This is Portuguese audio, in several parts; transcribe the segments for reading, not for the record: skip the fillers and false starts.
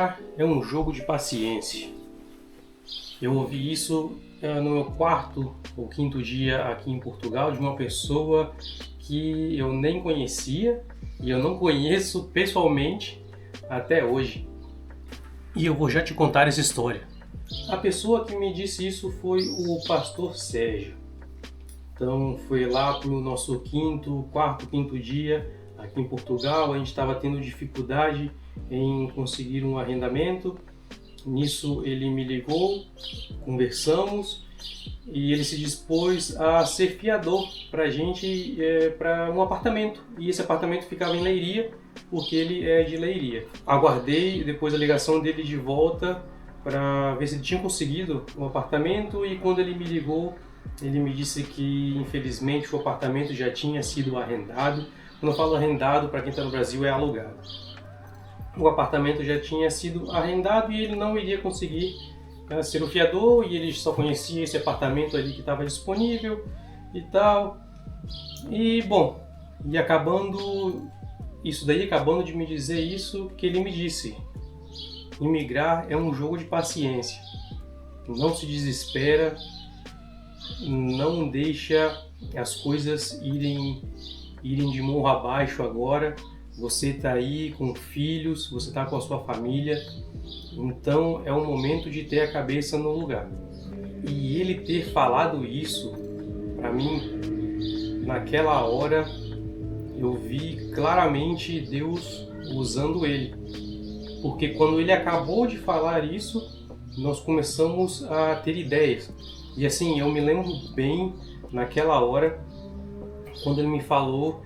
Imigrar é um jogo de paciência. Eu ouvi isso no meu quarto ou quinto dia aqui em Portugal de uma pessoa que eu nem conhecia e eu não conheço pessoalmente até hoje. E eu vou já te contar essa história. A pessoa que me disse isso foi o pastor Sérgio. Então foi lá para o nosso quarto, quinto dia aqui em Portugal. A gente estava tendo dificuldade em conseguir um arrendamento. Nisso ele me ligou, conversamos e ele se dispôs a ser fiador para a gente, para um apartamento. E esse apartamento ficava em Leiria, porque ele é de Leiria. Aguardei depois a ligação dele de volta para ver se ele tinha conseguido um apartamento, e quando ele me ligou, ele me disse que infelizmente o apartamento já tinha sido arrendado. Quando eu falo arrendado, para quem está no Brasil, é alugado. O apartamento já tinha sido arrendado e ele não iria conseguir ser o fiador, e ele só conhecia esse apartamento ali que estava disponível e tal. E bom, e acabando de me dizer isso, que ele me disse: imigrar é um jogo de paciência. Não se desespera, não deixa as coisas irem de morro abaixo agora. Você está aí com filhos, você está com a sua família, então é o momento de ter a cabeça no lugar. E ele ter falado isso, para mim, naquela hora, eu vi claramente Deus usando ele. Porque quando ele acabou de falar isso, nós começamos a ter ideias. E assim, eu me lembro bem, naquela hora, quando ele me falou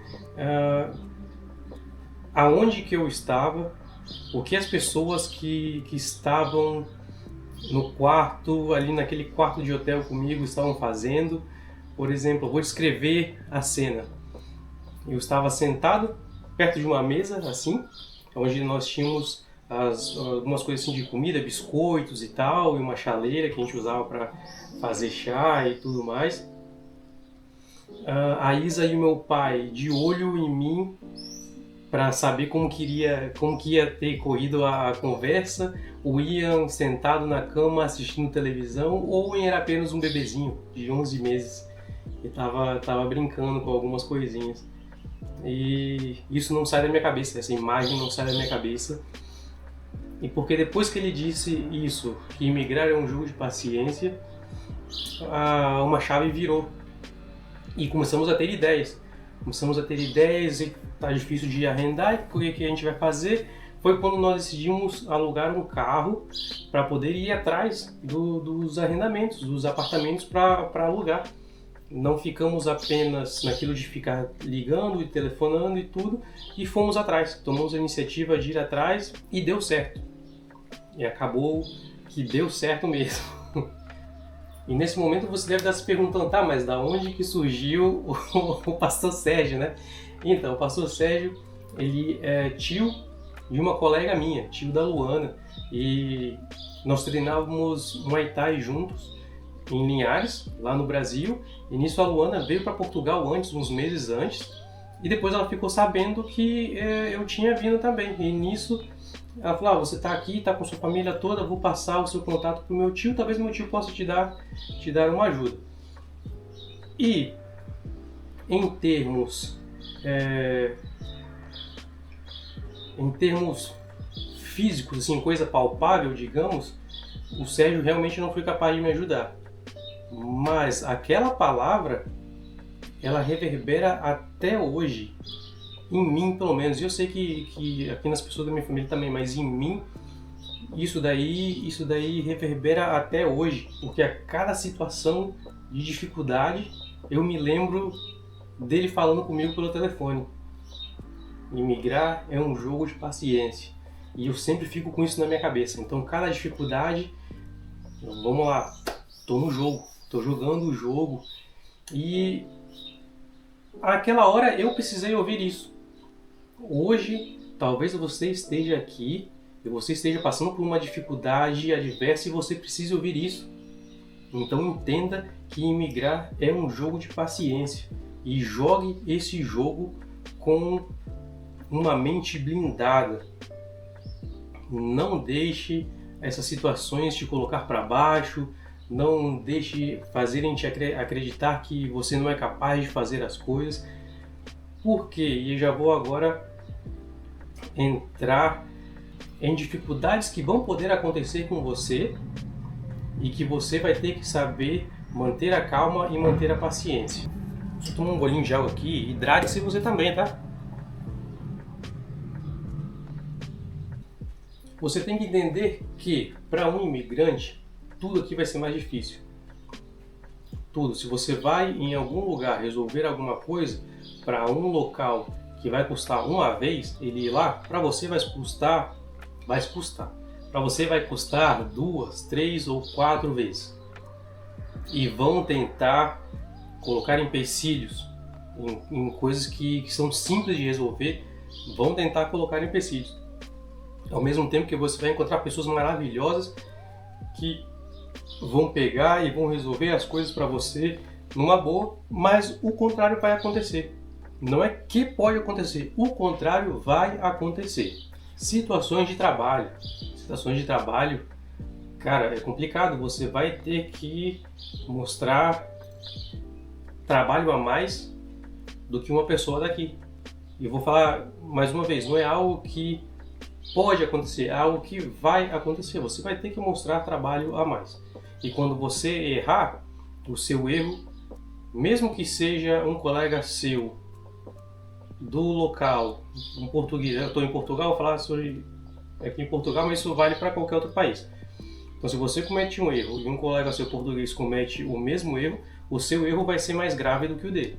aonde que eu estava, o que as pessoas que estavam no quarto, ali naquele quarto de hotel comigo, estavam fazendo. Por exemplo, eu vou descrever a cena. Eu estava sentado perto de uma mesa, assim, onde nós tínhamos algumas coisas assim de comida, biscoitos e tal, e uma chaleira que a gente usava para fazer chá e tudo mais. A Isa e o meu pai de olho em mim para saber como que ia ter corrido a conversa. O Ian sentado na cama assistindo televisão, ou era apenas um bebezinho de 11 meses e tava brincando com algumas coisinhas. E isso não sai da minha cabeça, essa imagem não sai da minha cabeça. E porque depois que ele disse isso, que imigrar é um jogo de paciência, uma chave virou. E começamos a ter ideias. E tá difícil de arrendar, o que a gente vai fazer? Foi quando nós decidimos alugar um carro para poder ir atrás dos arrendamentos, dos apartamentos para alugar. Não ficamos apenas naquilo de ficar ligando e telefonando e tudo, e fomos atrás. Tomamos a iniciativa de ir atrás e deu certo. E acabou que deu certo mesmo. E nesse momento você deve estar se perguntando, tá, mas da onde que surgiu o pastor Sérgio, né? Então, o pastor Sérgio, ele é tio de uma colega minha, tio da Luana, e nós treinávamos Muay Thai juntos em Linhares, lá no Brasil, e nisso a Luana veio para Portugal uns meses antes, e depois ela ficou sabendo que eu tinha vindo também, e nisso ela falou: você está aqui, está com sua família toda, vou passar o seu contato para o meu tio, talvez meu tio possa te dar uma ajuda. E em termos físicos, assim, coisa palpável, digamos, o Sérgio realmente não foi capaz de me ajudar. Mas aquela palavra, ela reverbera até hoje. Em mim, pelo menos. Eu sei que aqui nas pessoas da minha família também, mas em mim, isso daí reverbera até hoje. Porque a cada situação de dificuldade, eu me lembro dele falando comigo pelo telefone. Imigrar é um jogo de paciência. E eu sempre fico com isso na minha cabeça. Então, cada dificuldade, vamos lá, tô no jogo, tô jogando o jogo. E naquela hora eu precisei ouvir isso. Hoje, talvez você esteja aqui e você esteja passando por uma dificuldade adversa e você precise ouvir isso. Então entenda que imigrar é um jogo de paciência e jogue esse jogo com uma mente blindada. Não deixe essas situações te colocar para baixo, não deixe fazerem te acreditar que você não é capaz de fazer as coisas. Por quê? E eu já vou agora entrar em dificuldades que vão poder acontecer com você e que você vai ter que saber manter a calma e manter a paciência. Deixa eu tomar um golinho de água aqui, hidrate-se você também, tá? Você tem que entender que, para um imigrante, tudo aqui vai ser mais difícil. Tudo. Se você vai em algum lugar resolver alguma coisa, para um local que vai custar uma vez, ele ir lá, para você vai custar. Para você vai custar 2, 3 ou 4 vezes. E vão tentar colocar empecilhos em coisas que são simples de resolver, vão tentar colocar empecilhos. Ao mesmo tempo que você vai encontrar pessoas maravilhosas que vão pegar e vão resolver as coisas para você numa boa, mas o contrário vai acontecer. Não é que pode acontecer, o contrário vai acontecer. Situações de trabalho, cara, é complicado. Você vai ter que mostrar trabalho a mais do que uma pessoa daqui. E eu vou falar mais uma vez, não é algo que pode acontecer, é algo que vai acontecer. Você vai ter que mostrar trabalho a mais. E quando você errar, o seu erro, mesmo que seja um colega seu do local, um português, eu estou em Portugal, vou falar sobre aqui em Portugal, mas isso vale para qualquer outro país. Então, se você comete um erro e um colega seu português comete o mesmo erro, o seu erro vai ser mais grave do que o dele.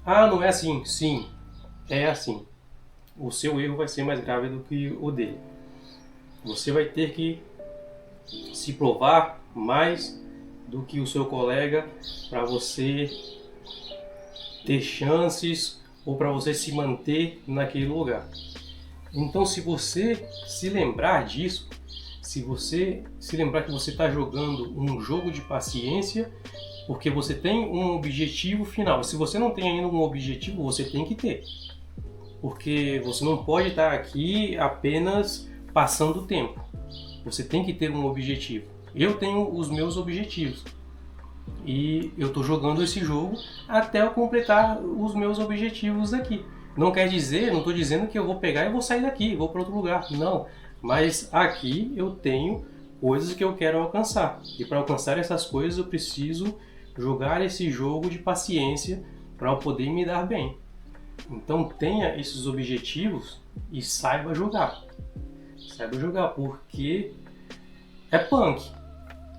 Ah, não é assim? Sim, é assim. O seu erro vai ser mais grave do que o dele. Você vai ter que se provar mais do que o seu colega para você ter chances ou para você se manter naquele lugar. Então, se você se lembrar disso, se você se lembrar que você está jogando um jogo de paciência, porque você tem um objetivo final. Se você não tem ainda um objetivo, você tem que ter. Porque você não pode estar aqui apenas passando o tempo. Você tem que ter um objetivo. Eu tenho os meus objetivos. E eu estou jogando esse jogo até eu completar os meus objetivos aqui. Não quer dizer, não estou dizendo que eu vou pegar e vou sair daqui, vou para outro lugar. Não. Mas aqui eu tenho coisas que eu quero alcançar. E para alcançar essas coisas eu preciso jogar esse jogo de paciência para eu poder me dar bem. Então tenha esses objetivos e saiba jogar. Saiba jogar, porque é punk.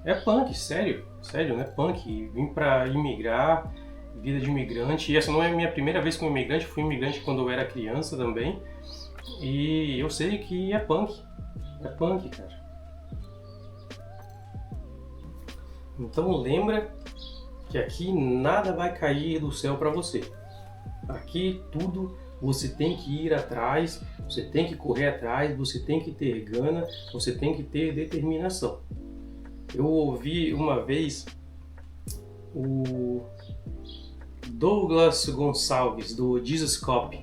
É punk, sério, não é punk. Vim para imigrar, vida de imigrante. E essa não é a minha primeira vez como imigrante, fui imigrante quando eu era criança também. E eu sei que é punk. É punk, cara. Então lembra que aqui nada vai cair do céu para você. Aqui tudo você tem que ir atrás, você tem que correr atrás, você tem que ter gana, você tem que ter determinação. Eu ouvi uma vez o Douglas Gonçalves do Jesus Cop,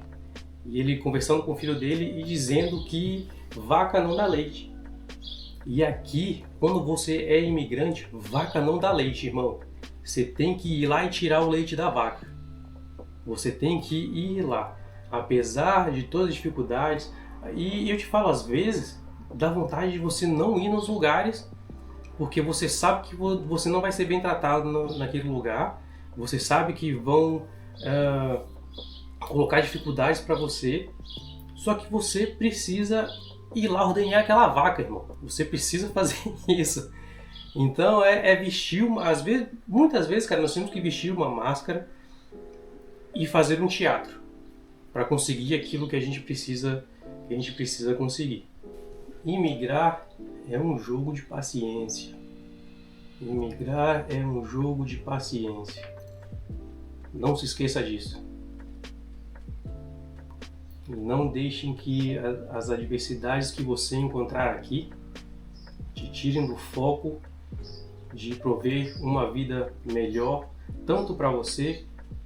e ele conversando com o filho dele e dizendo que vaca não dá leite. E aqui, quando você é imigrante, vaca não dá leite, irmão. Você tem que ir lá e tirar o leite da vaca. Você tem que ir lá, apesar de todas as dificuldades. E eu te falo, às vezes, dá vontade de você não ir nos lugares, porque você sabe que você não vai ser bem tratado naquele lugar. Você sabe que vão colocar dificuldades para você. Só que você precisa ir lá ordenhar aquela vaca, irmão. Você precisa fazer isso. Então é vestir muitas vezes, cara, nós temos que vestir uma máscara e fazer um teatro para conseguir aquilo que a gente precisa conseguir. Imigrar é um jogo de paciência. Imigrar é um jogo de paciência. Não se esqueça disso. Não deixem que as adversidades que você encontrar aqui te tirem do foco de prover uma vida melhor, tanto para você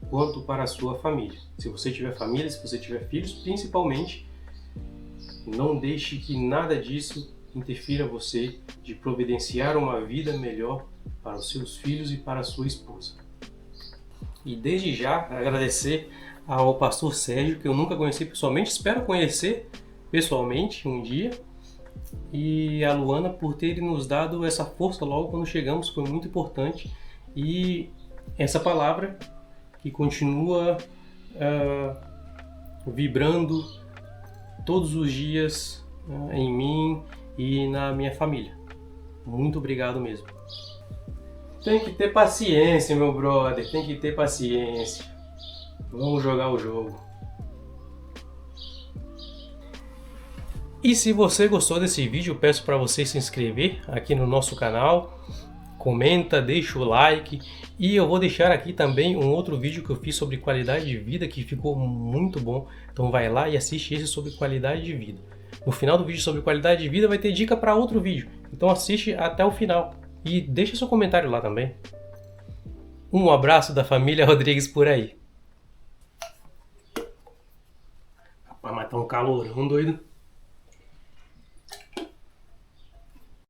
quanto para a sua família. Se você tiver família, se você tiver filhos, principalmente, Não deixe que nada disso interfira você de providenciar uma vida melhor para os seus filhos e para a sua esposa. E desde já agradecer ao pastor Sérgio, que eu nunca conheci pessoalmente, espero conhecer pessoalmente um dia, e a Luana por terem nos dado essa força logo quando chegamos, foi muito importante, e essa palavra que continua vibrando todos os dias em mim e na minha família. Muito obrigado mesmo. Tem que ter paciência, meu brother, tem que ter paciência. Vamos jogar o jogo. E se você gostou desse vídeo, eu peço para você se inscrever aqui no nosso canal, comenta, deixa o like, e eu vou deixar aqui também um outro vídeo que eu fiz sobre qualidade de vida que ficou muito bom, então vai lá e assiste esse sobre qualidade de vida. No final do vídeo sobre qualidade de vida vai ter dica para outro vídeo, então assiste até o final e deixa seu comentário lá também. Um abraço da família Rodrigues por aí. Rapaz, mas tá um calorão doido.